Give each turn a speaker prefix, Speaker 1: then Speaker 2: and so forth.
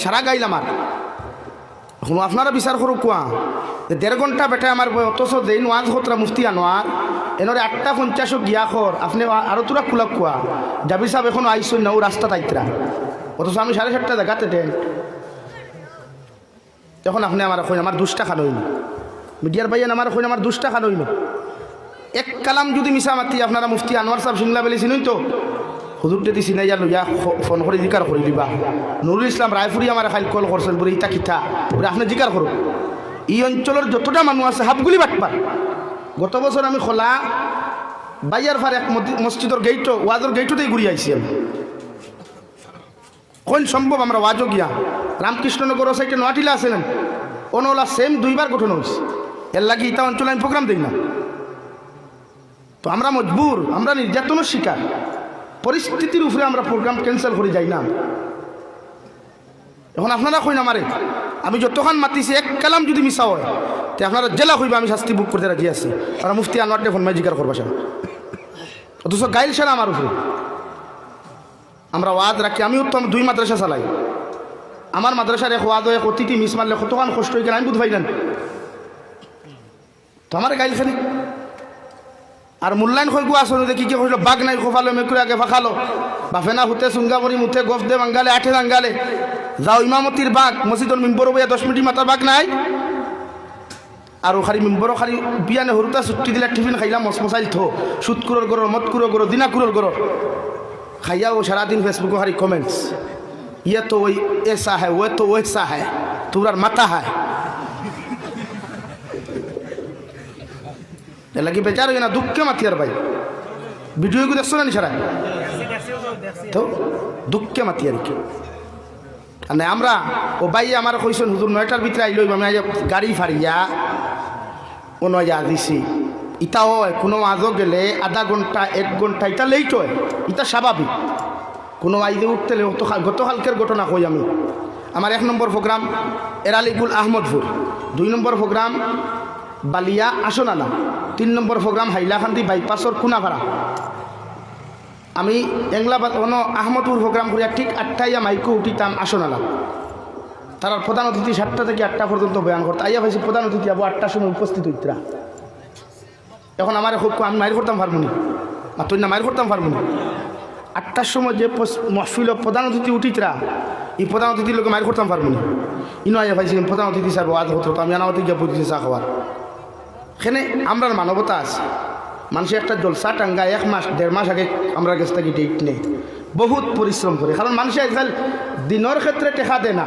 Speaker 1: সারা গাইল আমার এখন আপনারা বিচার করো কোয়া যে 1.5 ঘন্টা বেটা আমার অথচ যেই নোয়াজ হতরা মুফতি আনোয়ার এনরে 8:50 গিয়া খর আপনি আরো তোরা কুলাক কোয়া জাবির সাহেব এখন আইসুন না ও রাস্তা তাইতরা অথচ আমি 7:30 জায়গাতে দেন তখন আপনি আমার কইন আমার 2 টাকা নইল মিডিয়ার ভাইয়ান আমার কইন আমার 2 টাকা নইল এক কালাম যদি মিশা মাতি আপনারা মুফতি আনোয়ার সাহেব সিংলা বেলি চিনুন তো হুজুরতে দিছি না লইয়া ফোন করে জিকার করে দিবা নুরুল ইসলাম রায়পুরি আমার খাইল কল করছেন বলে ইটা কিতা বলে আপনি জিকার করুন এই অঞ্চলের যতটা মানুষ আছে হাফগুলি বাটপার গত বছর আমি খোলা বাইয়ার ফার এক মসজিদের গেইটও ওয়াজের গেইটতেই ঘুরি আইছি আমি কোন সম্ভব আমরা ওয়াজও গিয়া রামকৃষ্ণনগর সাইডে নোয়াটিলা আছেন অনওলা সেম 2 বার গঠন হয়েছে এর লাগে ইটা অঞ্চলে আমি প্রোগ্রাম দিই না তো আমরা মজবুর আমরা নির্যাতনের শিকার পরিস্থিতির উপরে আমরা প্রোগ্রাম ক্যান্সেল করে যাই না এখন আপনারা কইন আমারে আমি যতক্ষণ মাতিছি এক কালাম যদি মিশা হয় তো আপনারা জেলা কইবা আমি শাস্তি বুক করতে রাজি আছি আর মুফতি আনোয়ারকে ফোন মাই জিকার করবা সারা অথচ গাইল সারা আমার উপরে আমরা ওয়াজ রাখি আমি উত্তম 2 মাদ্রাসা চালাই আমার মাদ্রাসার এক ওয়াজ এক অতিথি মিস মারলে কতক্ষণ কষ্ট হয়ে গেল আমি বুঝ পাইলেন তো আমার গাইল খালি আর মূল্যায়ন হয়ে গো আসলে দেখি কি কইল বাঘ নাই খোফালো মেকুরি আগে ফাঁকালো বাফেনা হুতে সুঙ্গাবরি মুথে গফ দে বাঙ্গালে 8 বাঙ্গালে যাও ইমামতির বাঘ মসজিদর মিম্বর বইয়া 10 মিনিট মাথার বাঘ নাই আর খালি মিম্বর খালি বিয়ানে হরুতা ছুটি দিলে টিফিন খাইলাম মশমশাইল থো সুতকুরর গরর মতকুরর গরর দিনাকুরর গরর খাইয়া ও সারাদিন ফেসবুকে খালি কমেন্টস ये तो वही ऐसा है वो तो वैसा है तुरार माता है लगी बेचार ना दुखे मातियार भाई वीडियो को देखो ना नहीं छाड़ा तो दुखे मातियार की ना আমরা ও ভাই আমার কইছেন হুজুর 9টার ভিতরে আইলো আমি আজ গাড়ি ফাড়িয়া ও 9 দিছি ইটা হয় কোনো আজও গেলে আধা ঘন্টা 1 ঘন্টা এটা লেট হয় এটা স্বাভাবিক কোনো আইদে উঠতে গতকালকের ঘটনা কই আমি আমার 1 নম্বর প্রোগ্রাম এরালিগুল আহমদপুর 2 নম্বর প্রোগ্রাম বালিয়া আসনালা 3 নম্বর প্রোগ্রাম হাইলাকান্দি বাইপাসর খুনাভাড়া আমি এংলাবাদ অন আহমদপুর প্রোগ্রাম করিয়া ঠিক 8টাইয়া মাইকো উঠিতাম আসনালা তার প্রধান অতিথি 7টা থেকে 8টা পর্যন্ত বয়ান করতে আইয়া ভাইছি প্রধান অতিথি আবু 8টার সময় উপস্থিত হইতরা এখন আমার খুব আমি মাইর করতাম পারবনি আর তুই না মাইর করতাম পারবনি 8টার সময় যে মহফিল প্রধান অতিথি উঠিতরা এই প্রধান অতিথির লোকে মাইর করতাম পারবনি ইনো আইয়া ভাইছি প্রধান অতিথি সাহেব আজ হতো আমি আনামতি গিয়ে বুঝেছি চা খাওয়ার এখানে আমরা মানবতা আছে মানুষের একটা জলসা টাঙ্গা 1 মাস 1.5 মাস আগে আমরা কাছ থেকে ডেট নেই বহুত পরিশ্রম করে কারণ মানুষের আজকাল দিনের ক্ষেত্রে টেকা দেয় না